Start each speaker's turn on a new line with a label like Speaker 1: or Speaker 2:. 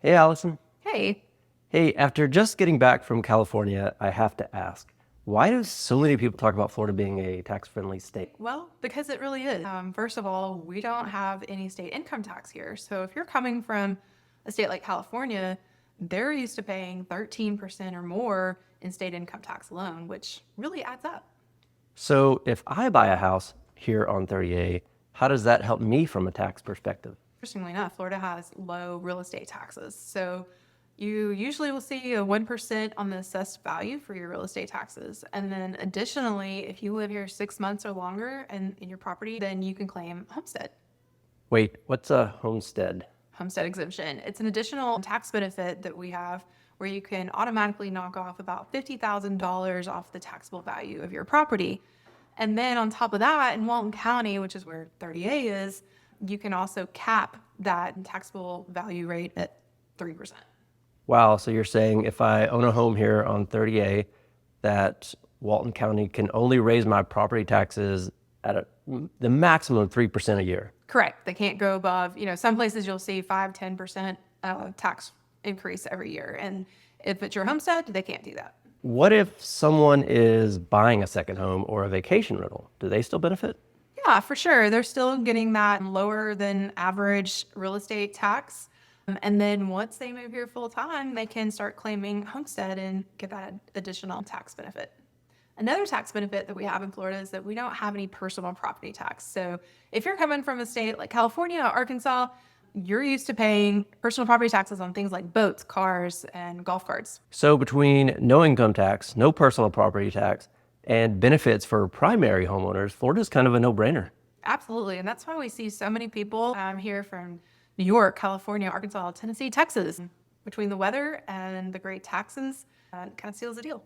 Speaker 1: Hey, Allison.
Speaker 2: Hey,
Speaker 1: Hey, after just getting back from California, I have to ask, why do so many people talk about Florida being a tax-friendly state?
Speaker 2: well, because it really is. First of all, we don't have any state income tax here. So if you're coming from a state like California, they're used to paying 13% or more in state income tax alone, which really adds up.
Speaker 1: So if I buy a house here on 30A, how does that help me from a tax perspective?
Speaker 2: Interestingly enough, Florida has low real estate taxes. So you usually will see a 1% on the assessed value for your real estate taxes. And then additionally, if you live here 6 months or longer and in your property, then you can claim homestead.
Speaker 1: Wait, what's a homestead?
Speaker 2: Homestead exemption. It's an additional tax benefit that we have where you can automatically knock off about $50,000 off the taxable value of your property. And then on top of that, in Walton County, which is where 30A is, you can also cap that taxable value rate at 3%.
Speaker 1: Wow, so you're saying if I own a home here on 30A, that Walton County can only raise my property taxes at the maximum of 3% a year.
Speaker 2: Correct. They can't go above, some places you'll see 5-10% tax increase every year. And if it's your homestead, they can't do that.
Speaker 1: What if someone is buying a second home or a vacation rental? Do they still benefit?
Speaker 2: Yeah, for sure. They're still getting that lower than average real estate tax. And then once they move here full time, they can start claiming homestead and get that additional tax benefit. Another tax benefit that we have in Florida is that we don't have any personal property tax. So if you're coming from a state like California, Arkansas, you're used to paying personal property taxes on things like boats, cars, and golf carts.
Speaker 1: So between no income tax, no personal property tax, and benefits for primary homeowners, Florida's kind of a no-brainer.
Speaker 2: Absolutely. And that's why we see so many people here from New York, California, Arkansas, Tennessee, Texas. Between the weather and the great taxes, it kind of seals the deal.